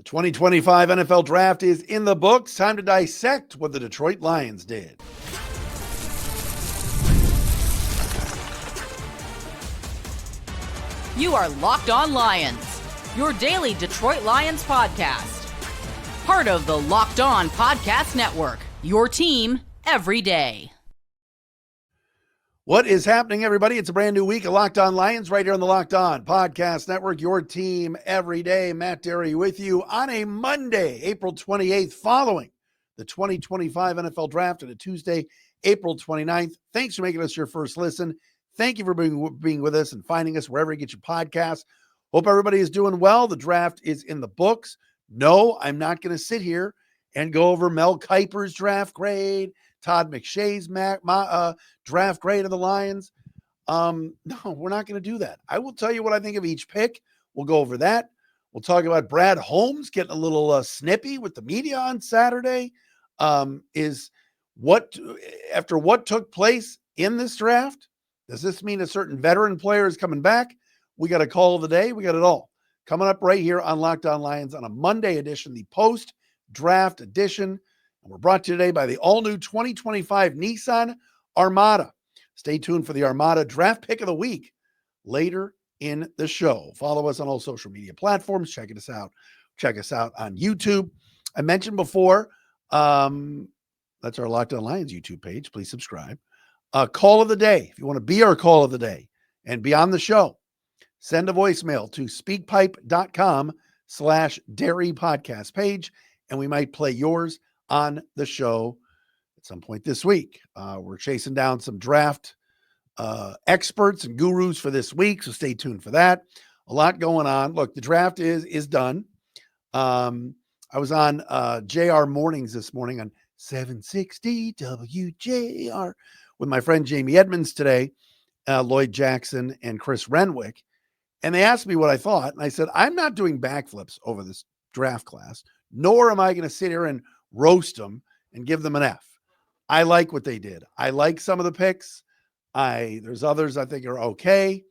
The 2025 NFL Draft is in the books. Time to dissect what the Detroit Lions did. You are Locked On Lions, your daily Detroit Lions podcast. Part of the Locked On Podcast Network, your team every day. What is happening, everybody? It's a brand new week of Locked On Lions right here on the Locked On Podcast Network, your team every day. Matt Derry with you on a Monday, April 28th, following the 2025 NFL Draft, and a Tuesday, April 29th. Thanks for making us your first listen. Thank you for being with us and finding us wherever you get your podcasts. Hope everybody is doing well. The draft is in the books. No, I'm not going to sit here and go over Mel Kiper's draft grade, Todd McShay's draft grade of the Lions. No, we're not going to do that. I will tell you what I think of each pick. We'll go over that. We'll talk about Brad Holmes getting a little snippy with the media on Saturday. After what took place in this draft, does this mean a certain veteran player is coming back? We got a call of the day. We got it all coming up right here on Locked On Lions on a Monday edition, the post-draft edition. And we're brought to you today by the all-new 2025 Nissan Armada. Stay tuned for the Armada draft pick of the week later in the show. Follow us on all social media platforms. Check us out. Check us out on YouTube. I mentioned before, that's our Locked On Lions YouTube page. Please subscribe. Call of the day. If you want to be our call of the day and be on the show, send a voicemail to speakpipe.com/Derry podcast page, and we might play yours on the show at some point this week. We're chasing down some draft experts and gurus for this week, so stay tuned for that. A lot going on. Look, the draft is done. I was on JR Mornings this morning on 760 WJR with my friend Jamie Edmonds today, Lloyd Jackson, and Chris Renwick. And they asked me what I thought. And I said, I'm not doing backflips over this draft class, nor am I going to sit here and roast them and give them an F. I like what they did. I like some of the picks. There's others I think are okay.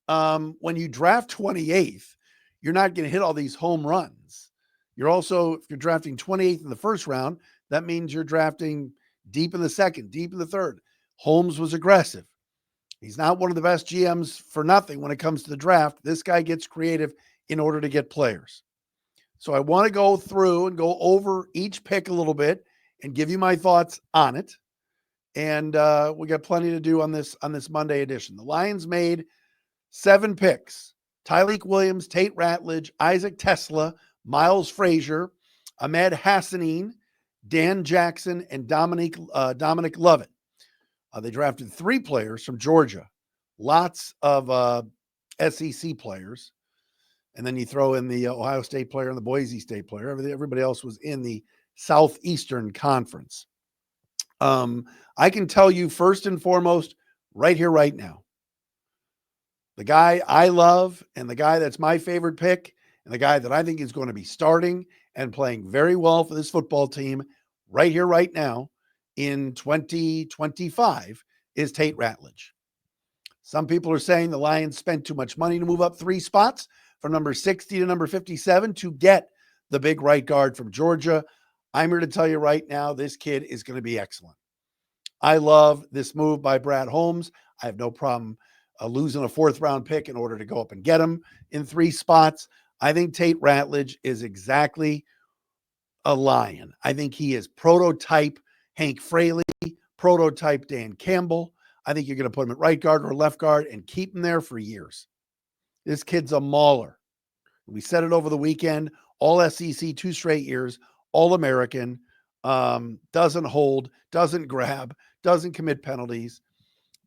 When you draft 28th, you're not going to hit all these home runs. If you're drafting 28th in the first round, that means you're drafting deep in the second, deep in the third. Holmes was aggressive. He's not one of the best GMs for nothing when it comes to the draft. This guy gets creative in order to get players. So I want to go through and go over each pick a little bit and give you my thoughts on it. And we got plenty to do on this Monday edition. The Lions made 7 picks. Tyleik Williams, Tate Ratledge, Isaac Tesla, Miles Frazier, Ahmed Hassanin, Dan Jackson, and Dominic Lovett. They drafted 3 players from Georgia, lots of SEC players. And then you throw in the Ohio State player and the Boise State player. Everybody else was in the Southeastern Conference. I can tell you first and foremost, right here, right now, the guy I love and the guy that's my favorite pick and the guy that I think is going to be starting and playing very well for this football team right here, right now, in 2025 is Tate Ratledge. Some people are saying the Lions spent too much money to move up 3 spots from number 60 to number 57 to get the big right guard from Georgia. I'm here to tell you right now, this kid is going to be excellent. I love this move by Brad Holmes. I have no problem losing a 4th round pick in order to go up and get him in 3 spots. I think Tate Ratledge is exactly a Lion. I think he is prototype Hank Fraley, prototype Dan Campbell. I think you're going to put him at right guard or left guard and keep him there for years. This kid's a mauler. We said it over the weekend, all SEC 2 straight years, all American, doesn't hold, doesn't grab, doesn't commit penalties.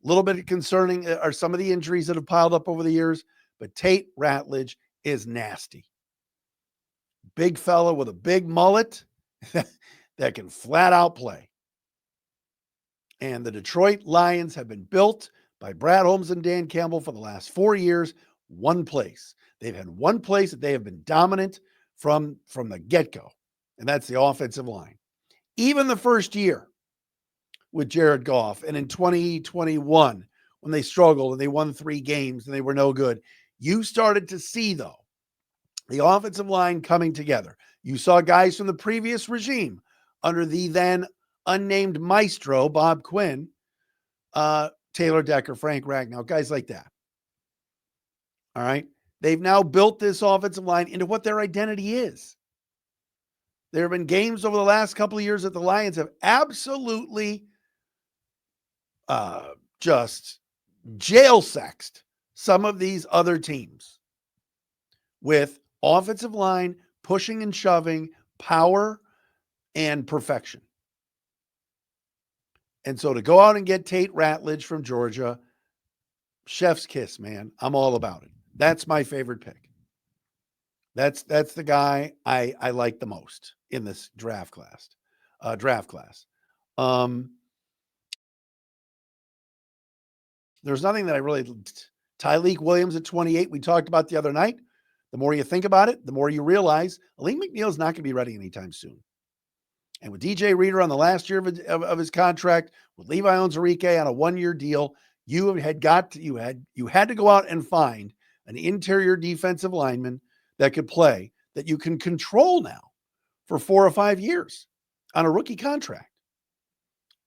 A little bit concerning are some of the injuries that have piled up over the years, but Tate Ratledge is nasty. Big fella with a big mullet that can flat out play. And the Detroit Lions have been built by Brad Holmes and Dan Campbell for the last 4 years, one place. They've had one place that they have been dominant from the get-go, and that's the offensive line. Even the first year with Jared Goff, and in 2021, when they struggled and they won 3 games and they were no good, you started to see, though, the offensive line coming together. You saw guys from the previous regime under the then unnamed maestro, Bob Quinn, Taylor Decker, Frank Ragnow, guys like that. All right. They've now built this offensive line into what their identity is. There have been games over the last couple of years that the Lions have absolutely just jail sexed some of these other teams with offensive line pushing and shoving, power, and perfection. And so to go out and get Tate Ratledge from Georgia, chef's kiss, man. I'm all about it. That's my favorite pick. That's the guy I like the most in this draft class. There's nothing that I really. Tyleik Williams at 28. We talked about the other night. The more you think about it, the more you realize Aleem McNeil's not going to be ready anytime soon. And with DJ Reader on the last year of his contract, with Levi Onwuzurike on a 1-year deal, you had to go out and find an interior defensive lineman that could play, that you can control now for 4 or 5 years on a rookie contract.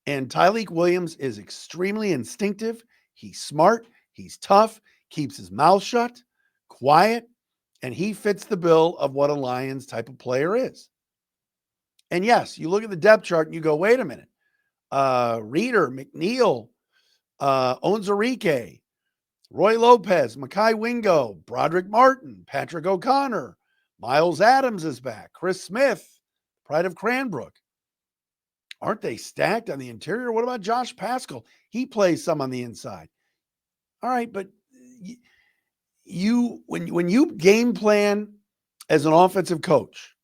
And Tyleik Williams is extremely instinctive. He's smart. He's tough. Keeps his mouth shut, quiet, and he fits the bill of what a Lions type of player is. And yes, you look at the depth chart and you go, wait a minute. Reader, McNeil, Onwuzurike, Roy Lopez, Mekhi Wingo, Broderick Martin, Patrick O'Connor, Miles Adams is back, Chris Smith, pride of Cranbrook. Aren't they stacked on the interior? What about Josh Paschal? He plays some on the inside. All right, but when you game plan as an offensive coach,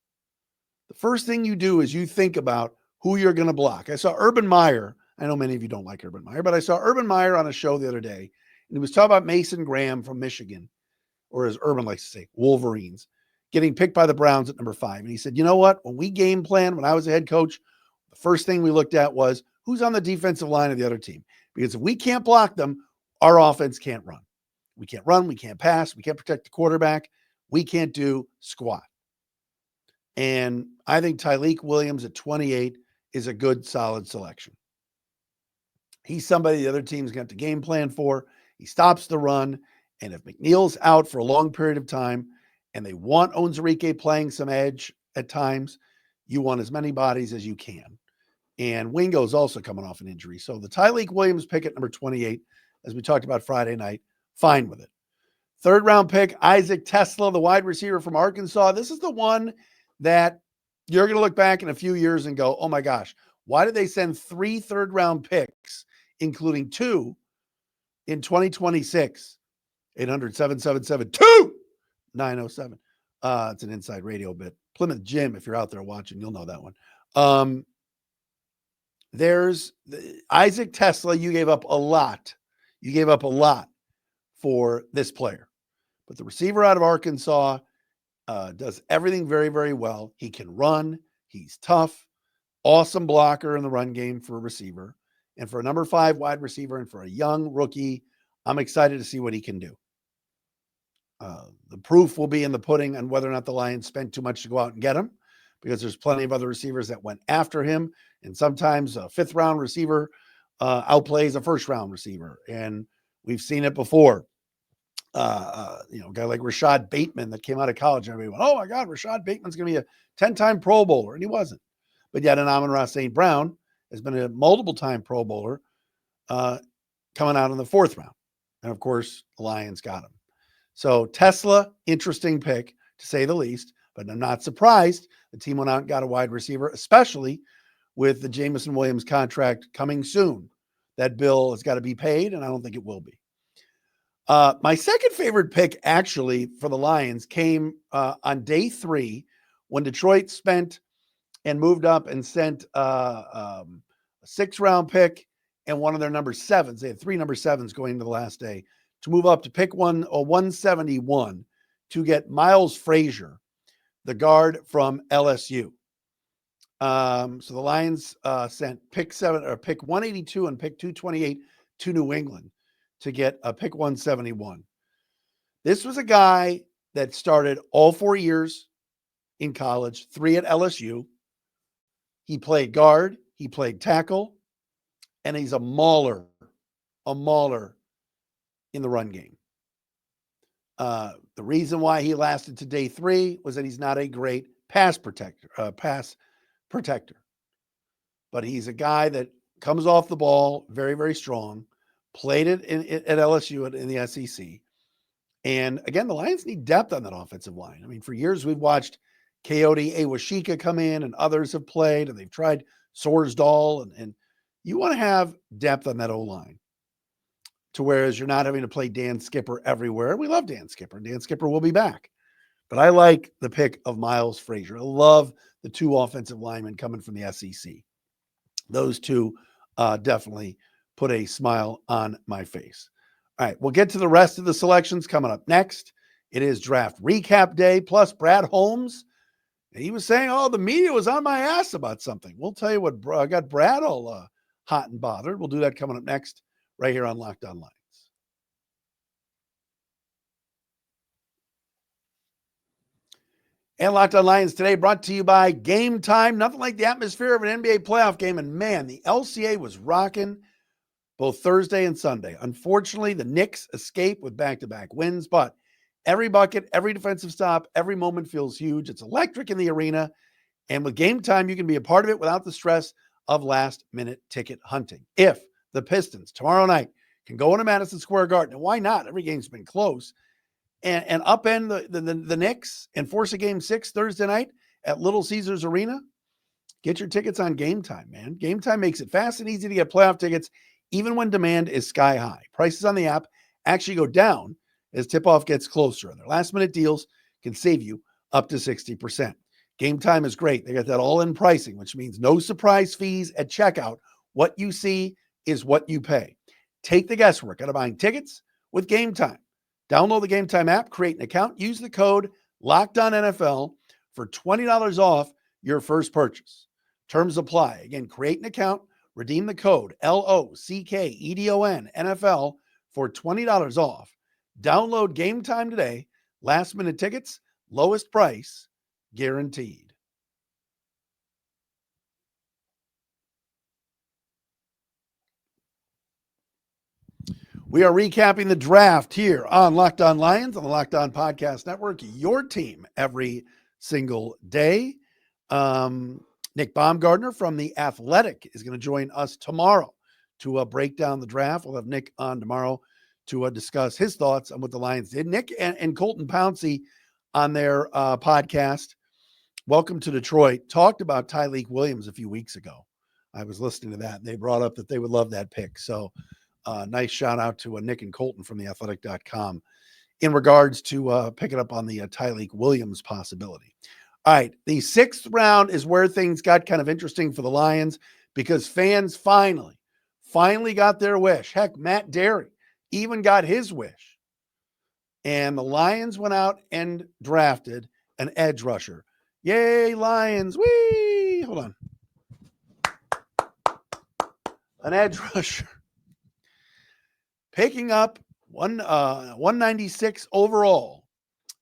the first thing you do is you think about who you're going to block. I saw Urban Meyer. I know many of you don't like Urban Meyer, but I saw Urban Meyer on a show the other day, and he was talking about Mason Graham from Michigan, or as Urban likes to say, Wolverines, getting picked by the Browns at number 5. And he said, you know what? When we game plan, when I was a head coach, the first thing we looked at was who's on the defensive line of the other team. Because if we can't block them, our offense can't run. We can't run. We can't pass. We can't protect the quarterback. We can't do squat. And I think Tyleik Williams at 28 is a good, solid selection. He's somebody the other team's going to have to game plan for. He stops the run. And if McNeil's out for a long period of time and they want Onwuzurike playing some edge at times, you want as many bodies as you can. And Wingo's also coming off an injury. So the Tyleik Williams pick at number 28, as we talked about Friday night, fine with it. 3rd round pick, Isaac Tesla, the wide receiver from Arkansas. This is the one that you're going to look back in a few years and go, oh my gosh, why did they send 3 3rd-round picks, including 2 in 2026? 800-777-2907. It's an inside radio bit. Plymouth Jim, if you're out there watching, you'll know that one. There's Isaac Tesla. You gave up a lot. You gave up a lot for this player. But the receiver out of Arkansas does everything very, very well. He can run. He's tough. Awesome blocker in the run game for a receiver. And for a number 5 wide receiver and for a young rookie, I'm excited to see what he can do. The proof will be in the pudding on whether or not the Lions spent too much to go out and get him, because there's plenty of other receivers that went after him. And sometimes a 5th-round receiver outplays a 1st-round receiver. And we've seen it before. A guy like Rashad Bateman that came out of college, everybody went, oh my God, Rashad Bateman's going to be a 10-time Pro Bowler. And he wasn't. But yet Amon-Ra St. Brown has been a multiple-time Pro Bowler coming out in the 4th round. And of course, the Lions got him. So Tesla, interesting pick to say the least, but I'm not surprised the team went out and got a wide receiver, especially with the Jameson Williams contract coming soon. That bill has got to be paid, and I don't think it will be. My second favorite pick, actually, for the Lions came on day 3 when Detroit spent and moved up and sent a 6th-round pick and one of their number 7s. They had 3 number 7s going into the last day to move up to pick 171 to get Miles Frazier, the guard from LSU. So the Lions sent pick 182 and pick 228 to New England to get a pick 171. This was a guy that started all 4 years in college, 3 at LSU. He played guard, he played tackle, and he's a mauler in the run game. The reason why he lasted to day 3 was that he's not a great pass protector. But he's a guy that comes off the ball very, very strong, played it at LSU in the SEC. And again, the Lions need depth on that offensive line. I mean, for years we've watched Coyote Awashika come in and others have played, and they've tried Sorsdal, and you want to have depth on that O-line to whereas you're not having to play Dan Skipper everywhere. We love Dan Skipper, and Dan Skipper will be back. But I like the pick of Miles Frazier. I love the 2 offensive linemen coming from the SEC. Those 2 definitely put a smile on my face. All right, we'll get to the rest of the selections coming up next. It is draft recap day, plus Brad Holmes. And he was saying, the media was on my ass about something. We'll tell you what, I got Brad all hot and bothered. We'll do that coming up next right here on Locked On Lions. And Locked On Lions today brought to you by Gametime. Nothing like the atmosphere of an NBA playoff game. And man, the LCA was rocking both Thursday and Sunday. Unfortunately, the Knicks escape with back-to-back wins, but every bucket, every defensive stop, every moment feels huge. It's electric in the arena. And with Gametime, you can be a part of it without the stress of last-minute ticket hunting. If the Pistons tomorrow night can go into Madison Square Garden, and why not? Every game's been close. And upend the Knicks and force a Game 6 Thursday night at Little Caesars Arena, get your tickets on Gametime, man. Gametime makes it fast and easy to get playoff tickets, even when demand is sky high. Prices on the app actually go down as tip-off gets closer, and their last-minute deals can save you up to 60%. Gametime is great. They got that all-in pricing, which means no surprise fees at checkout. What you see is what you pay. Take the guesswork out of buying tickets with Gametime. Download the Gametime app, create an account, use the code LOCKEDONNFL for $20 off your first purchase. Terms apply. Again, create an account, redeem the code LOCKEDON NFL for $20 off. Download Gametime today. Last minute tickets, lowest price guaranteed. We are recapping the draft here on Locked On Lions on the Locked On Podcast Network, your team every single day. Nick Baumgardner from The Athletic is going to join us tomorrow to break down the draft. We'll have Nick on tomorrow to discuss his thoughts on what the Lions did. Nick and Colton Pouncey on their podcast, Welcome to Detroit, talked about Tyleik Williams a few weeks ago. I was listening to that, and they brought up that they would love that pick. So nice shout out to Nick and Colton from theathletic.com in regards to picking up on the Tyleik Williams possibility. All right, the 6th round is where things got kind of interesting for the Lions because fans finally got their wish. Heck, Matt Derry even got his wish. And the Lions went out and drafted an edge rusher. Yay, Lions. Whee! Hold on. An edge rusher. Picking up 196 overall,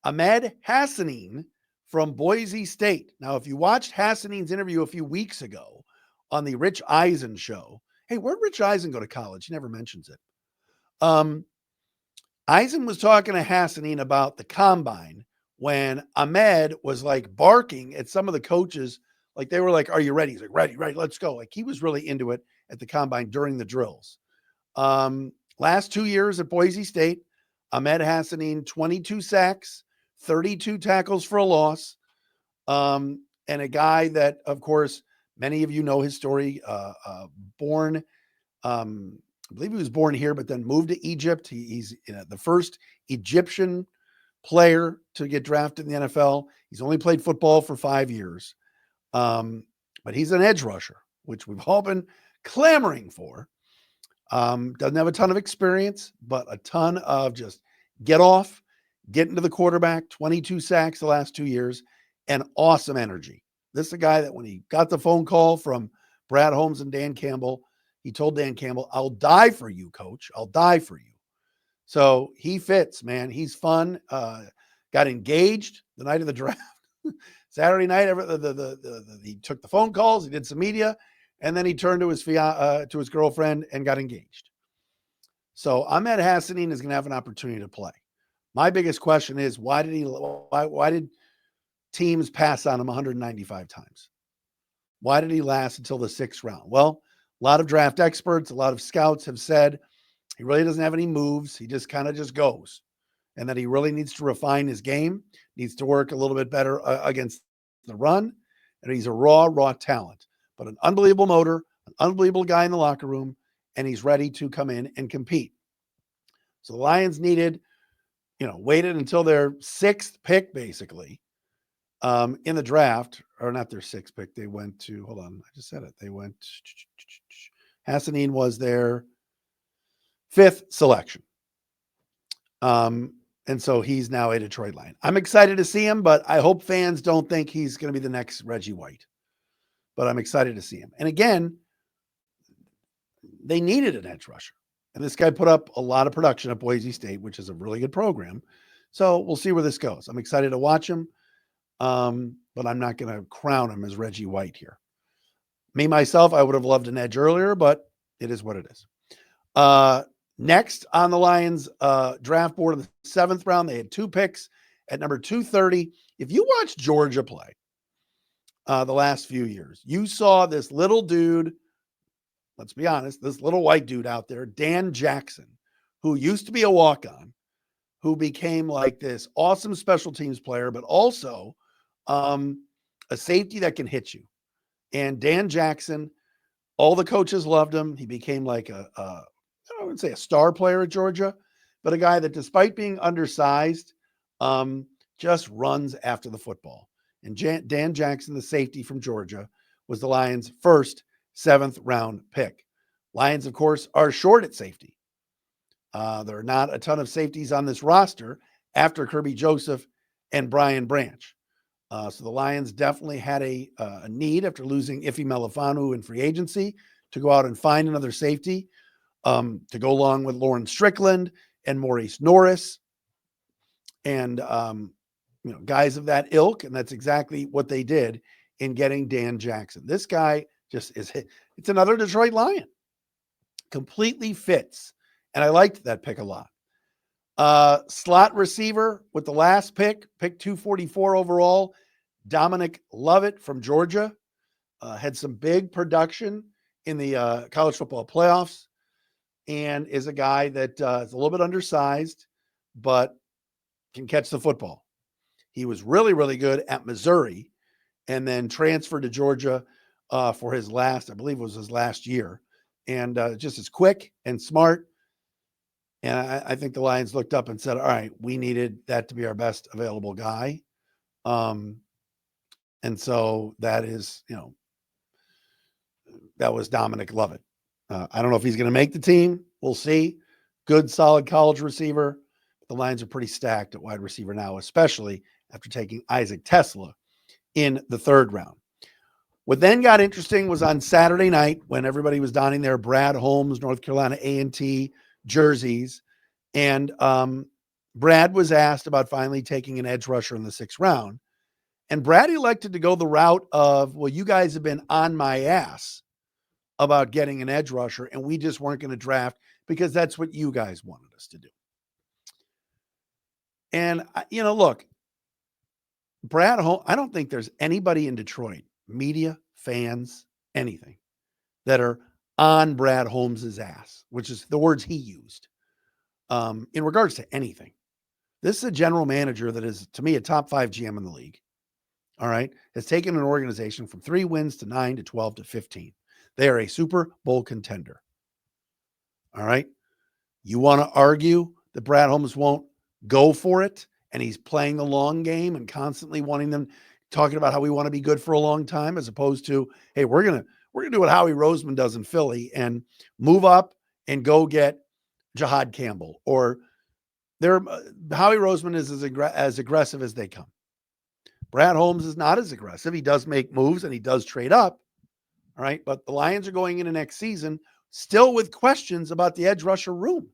Ahmed Hassanin from Boise State. Now, if you watched Hassanin's interview a few weeks ago on the Rich Eisen show, hey, where'd Rich Eisen go to college? He never mentions it. Eisen was talking to Hassanin about the combine when Ahmed was like barking at some of the coaches. Like they were like, are you ready? He's like, ready, let's go. Like he was really into it at the combine during the drills. Last 2 years at Boise State, Ahmed Hassanin, 22 sacks, 32 tackles for a loss. And a guy that, of course, many of you know his story, born, I believe he was born here, but then moved to Egypt. He's the first Egyptian player to get drafted in the NFL. He's only played football for 5 years. But he's an edge rusher, which we've all been clamoring for. Doesn't have a ton of experience, but a ton of just get off, get into the quarterback, 22 sacks the last 2 years, and awesome energy. This is a guy that when he got the phone call from Brad Holmes and Dan Campbell, he told Dan Campbell, I'll die for you, coach. I'll die for you. So he fits, man. He's fun. got engaged the night of the draft. Saturday night, he took the phone calls, he did some media, and then he turned to his girlfriend and got engaged. So Ahmed Hassanin is going to have an opportunity to play. My biggest question is, why did teams pass on him 195 times? Why did he last until the 6th round? Well, a lot of draft experts, a lot of scouts have said he really doesn't have any moves. He just kind of just goes, and that he really needs to refine his game, needs to work a little bit better against the run, and he's a raw talent, but an unbelievable motor, an unbelievable guy in the locker room, and he's ready to come in and compete. So the Lions waited until their 6th pick, basically, in the draft, or not their 6th pick. They went to, hold on, I just said it. They went, Hassanin was their 5th selection. And so he's now a Detroit Lion. I'm excited to see him, but I hope fans don't think he's going to be the next Reggie White. But I'm excited to see him. And again, they needed an edge rusher. And this guy put up a lot of production at Boise State, which is a really good program. So we'll see where this goes. I'm excited to watch him, but I'm not going to crown him as Reggie White here. Me, myself, I would have loved an edge earlier, but it is what it is. Next on the Lions draft board in the 7th round, they had 2 picks at number 230. If you watch Georgia play the last few years, you saw this little dude, let's be honest, this little white dude out there, Dan Jackson, who used to be a walk-on, who became like this awesome special teams player, but also a safety that can hit you. And Dan Jackson, all the coaches loved him. He became like I wouldn't say a star player at Georgia, but a guy that, despite being undersized, just runs after the football. And Dan Jackson, the safety from Georgia, was the Lions' first 7th round pick. Lions, of course, are short at safety. There are not a ton of safeties on this roster after Kirby Joseph and Brian Branch. So the Lions definitely had a need after losing Ife Melifanu in free agency to go out and find another safety. To go along with Lauren Strickland and Maurice Norris and, guys of that ilk. And that's exactly what they did in getting Dan Jackson. This guy just it's another Detroit Lion. Completely fits. And I liked that pick a lot. Slot receiver with the last pick 244 overall, Dominic Lovett from Georgia, had some big production in the college football playoffs. And is a guy that is a little bit undersized, but can catch the football. He was really, really good at Missouri and then transferred to Georgia for his last, I believe it was his last year. And just as quick and smart. And I think the Lions looked up and said, all right, we needed that to be our best available guy. And so that is, that was Dominic Lovett. I don't know if he's going to make the team. We'll see. Good, solid college receiver. The Lions are pretty stacked at wide receiver now, especially after taking Isaac Tesla in the 3rd round. What then got interesting was on Saturday night when everybody was donning their Brad Holmes, North Carolina A&T jerseys. And Brad was asked about finally taking an edge rusher in the 6th round. And Brad elected to go the route of, well, you guys have been on my ass about getting an edge rusher, and we just weren't going to draft because that's what you guys wanted us to do. And, look, Brad Holmes, I don't think there's anybody in Detroit, media, fans, anything, that are on Brad Holmes's ass, which is the words he used, in regards to anything. This is a general manager that is, to me, a top 5 GM in the league. All right. Has taken an organization from 3 wins to 9 to 12 to 15. They are a Super Bowl contender. All right. You want to argue that Brad Holmes won't go for it and he's playing the long game and constantly wanting them, talking about how we want to be good for a long time, as opposed to, hey, we're going to do what Howie Roseman does in Philly and move up and go get Jahad Campbell, or Howie Roseman is as aggressive as they come. Brad Holmes is not as aggressive. He does make moves and he does trade up. All right. But the Lions are going into next season still with questions about the edge rusher room.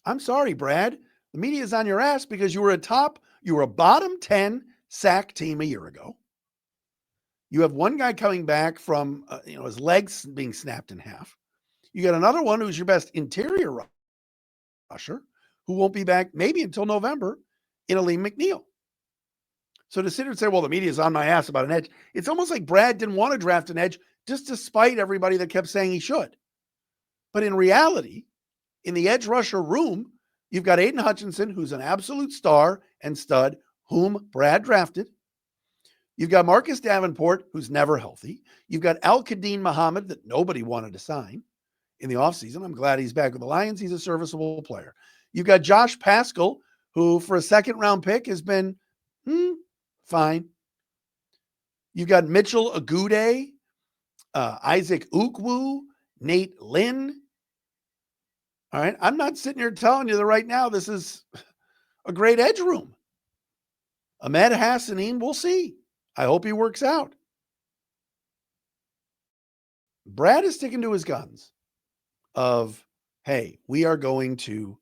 I'm sorry, Brad. The media is on your ass because you were a bottom 10 sack team a year ago. You have one guy coming back from, his legs being snapped in half. You got another one who's your best interior rusher who won't be back maybe until November in Aleem McNeil. So to sit here and say, well, the media is on my ass about an edge, it's almost like Brad didn't want to draft an edge just despite everybody that kept saying he should. But in reality, in the edge rusher room, you've got Aiden Hutchinson, who's an absolute star and stud, whom Brad drafted. You've got Marcus Davenport, who's never healthy. You've got Al-Qadim Muhammad that nobody wanted to sign in the offseason. I'm glad he's back with the Lions. He's a serviceable player. You've got Josh Paschal, who for a second-round pick has been fine. You've got Mitchell Agude, Isaac Ukwu, Nate Lynn. All right. I'm not sitting here telling you that right now this is a great edge room. Ahmed Hassanin, we'll see. I hope he works out. Brad is sticking to his guns of, hey, we are going to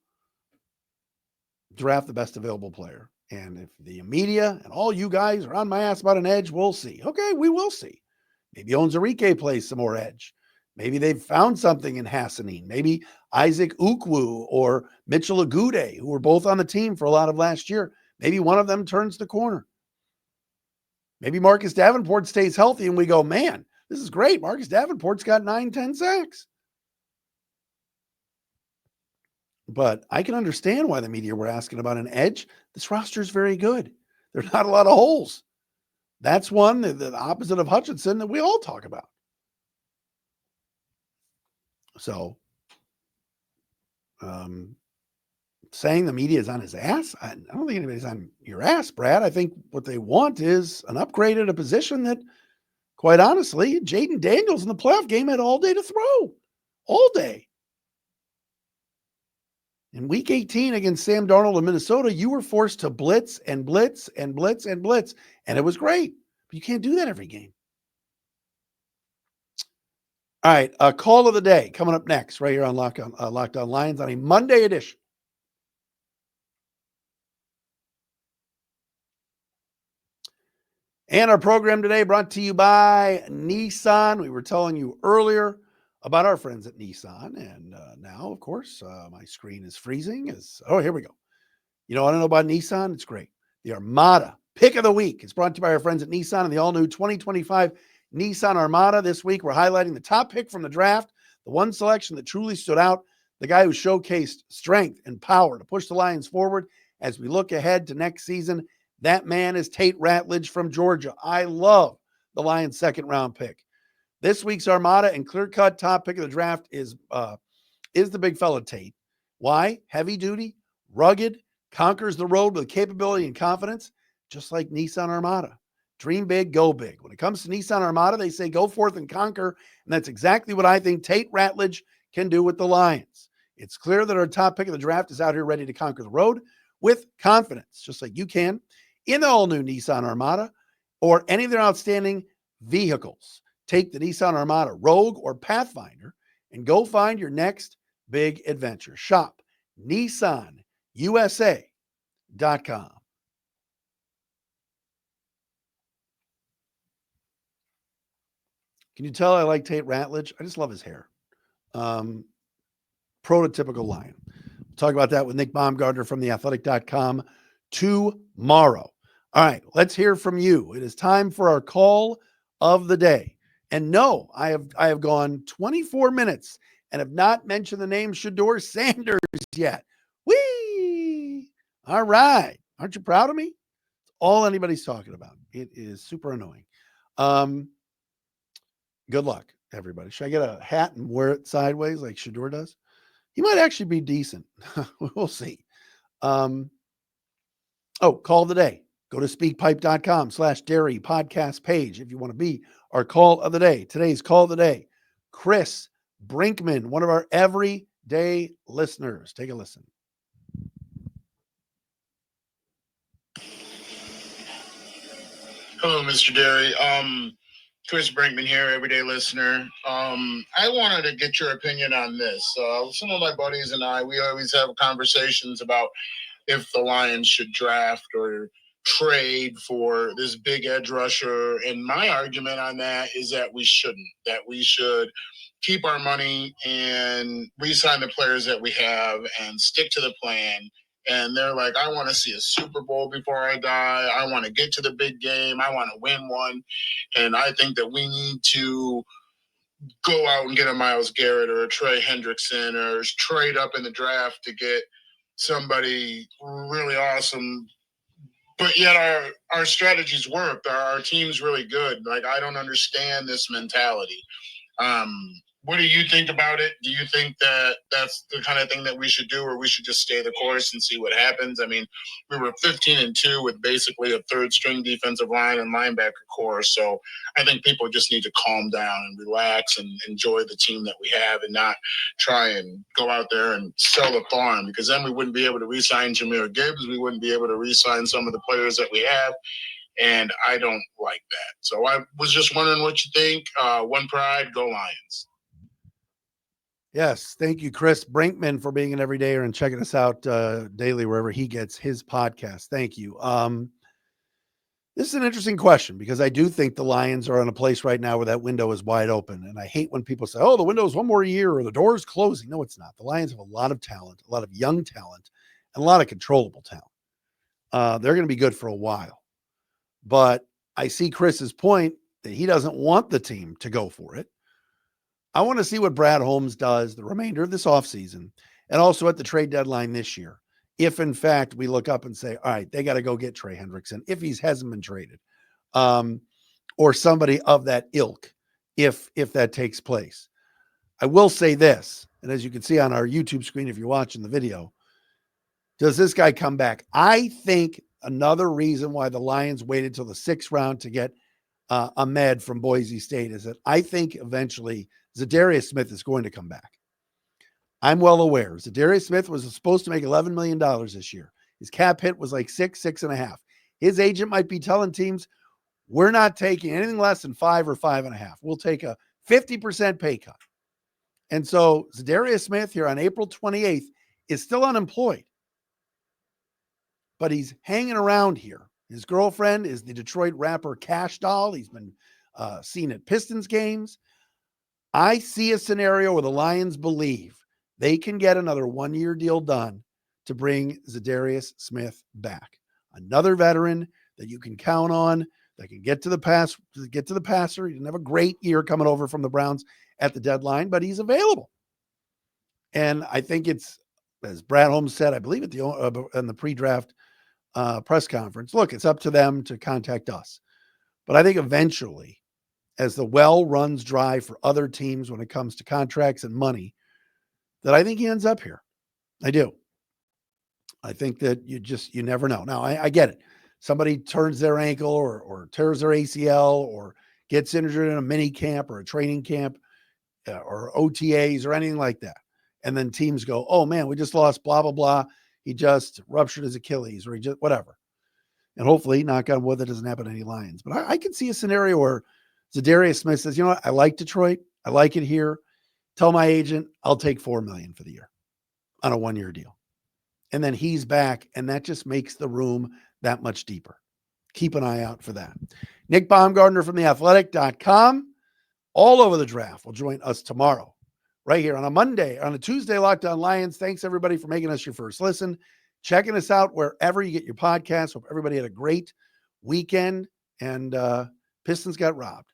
draft the best available player. And if the media and all you guys are on my ass about an edge, we'll see. Okay, we will see. Maybe Onwuzurike plays some more edge. Maybe they've found something in Hassanin. Maybe Isaac Ukwu or Mitchell Agude, who were both on the team for a lot of last year. Maybe one of them turns the corner. Maybe Marcus Davenport stays healthy and we go, man, this is great. Marcus Davenport's got 9-10 sacks. But I can understand why the media were asking about an edge. This roster is very good. There's not a lot of holes. That's one, the opposite of Hutchinson, that we all talk about. So, saying the media is on his ass, I don't think anybody's on your ass, Brad. I think what they want is an upgrade at a position that, quite honestly, Jaden Daniels in the playoff game had all day to throw. All day. In week 18 against Sam Darnold in Minnesota, you were forced to blitz and blitz and blitz and blitz, and it was great. But you can't do that every game. All right, call of the day coming up next right here on Locked On Lions on a Monday edition. And our program today brought to you by Nissan. We were telling you earlier about our friends at Nissan. And now, of course, my screen is freezing. Here we go. You know what I know about Nissan? It's great. The Armada pick of the week is brought to you by our friends at Nissan and the all-new 2025 Nissan Armada. This week, we're highlighting the top pick from the draft, the one selection that truly stood out, the guy who showcased strength and power to push the Lions forward as we look ahead to next season. That man is Tate Ratledge from Georgia. I love the Lions' second-round pick. This week's Armada and clear-cut top pick of the draft is the big fella Tate. Why? Heavy duty, rugged, conquers the road with capability and confidence, just like Nissan Armada. Dream big, go big. When it comes to Nissan Armada, they say go forth and conquer, and that's exactly what I think Tate Ratledge can do with the Lions. It's clear that our top pick of the draft is out here ready to conquer the road with confidence, just like you can in the all-new Nissan Armada or any of their outstanding vehicles. Take the Nissan Armada Rogue or Pathfinder and go find your next big adventure. Shop NissanUSA.com. Can you tell I like Tate Ratledge? I just love his hair. Prototypical Lion. We'll talk about that with Nick Baumgartner from theathletic.com tomorrow. All right, let's hear from you. It is time for our call of the day. And no, I have gone 24 minutes and have not mentioned the name Shedeur Sanders yet. Whee! All right. Aren't you proud of me? It's all anybody's talking about. It is super annoying. Good luck, everybody. Should I get a hat and wear it sideways like Shedeur does? He might actually be decent. We'll see. Call of the day. Go to speakpipe.com/dairy podcast page if you want to be our call of the day. Today's call of the day, Chris Brinkman, one of our everyday listeners. Take a listen. Hello, Mr. Dairy. Chris Brinkman here, everyday listener. I wanted to get your opinion on this. Some of my buddies and I, we always have conversations about if the Lions should draft or trade for this big edge rusher. And my argument on that is that we shouldn't, that we should keep our money and re-sign the players that we have and stick to the plan. And they're like, I want to see a Super Bowl before I die. I want to get to the big game. I want to win one. And I think that we need to go out and get a Myles Garrett or a Trey Hendrickson or trade up in the draft to get somebody really awesome. But yet our strategies work. Our team's really good. Like, I don't understand this mentality. What do you think about it? Do you think that that's the kind of thing that we should do, or we should just stay the course and see what happens? I mean, we were 15-2 with basically a third string defensive line and linebacker core. So I think people just need to calm down and relax and enjoy the team that we have and not try and go out there and sell the farm, because then we wouldn't be able to re-sign Jahmyr Gibbs. We wouldn't be able to re-sign some of the players that we have. And I don't like that. So I was just wondering what you think. One Pride, go Lions. Yes. Thank you, Chris Brinkman, for being an everydayer and checking us out daily wherever he gets his podcast. Thank you. This is an interesting question, because I do think the Lions are in a place right now where that window is wide open. And I hate when people say, oh, the window is one more year or the door is closing. No, it's not. The Lions have a lot of talent, a lot of young talent, and a lot of controllable talent. They're going to be good for a while. But I see Chris's point that he doesn't want the team to go for it. I want to see what Brad Holmes does the remainder of this offseason and also at the trade deadline this year. If, in fact, we look up and say, all right, they got to go get Trey Hendrickson, if he hasn't been traded, or somebody of that ilk, if that takes place. I will say this, and as you can see on our YouTube screen if you're watching the video, does this guy come back? I think another reason why the Lions waited till the 6th round to get Ahmed from Boise State is that I think eventually Za Darius Smith is going to come back. I'm well aware. Za Darius Smith was supposed to make $11 million this year. His cap hit was like 6.5. His agent might be telling teams, we're not taking anything less than 5 or 5.5. We'll take a 50% pay cut. And so Za Darius Smith here on April 28th is still unemployed, but he's hanging around here. His girlfriend is the Detroit rapper Cash Doll. He's been seen at Pistons games. I see a scenario where the Lions believe they can get another 1-year deal done to bring Za Darius Smith back. Another veteran that you can count on, that can get to the passer. He didn't have a great year coming over from the Browns at the deadline, but he's available. And I think it's, as Brad Holmes said, I believe in the pre-draft press conference, look, it's up to them to contact us. But I think eventually, as the well runs dry for other teams when it comes to contracts and money, that I think he ends up here. I do. I think that you never know. Now, I get it. Somebody turns their ankle or tears their ACL or gets injured in a mini camp or a training camp or OTAs or anything like that. And then teams go, oh man, we just lost blah, blah, blah. He just ruptured his Achilles or he just whatever. And hopefully, knock on wood, that doesn't happen to any Lions. But I can see a scenario where Za Darius Smith says, you know what? I like Detroit. I like it here. Tell my agent, I'll take $4 million for the year on a 1-year deal. And then he's back, and that just makes the room that much deeper. Keep an eye out for that. Nick Baumgardner from theathletic.com, all over the draft, will join us tomorrow, right here on a Tuesday, Locked On Lions. Thanks, everybody, for making us your first listen, checking us out wherever you get your podcasts. Hope everybody had a great weekend, and Pistons got robbed.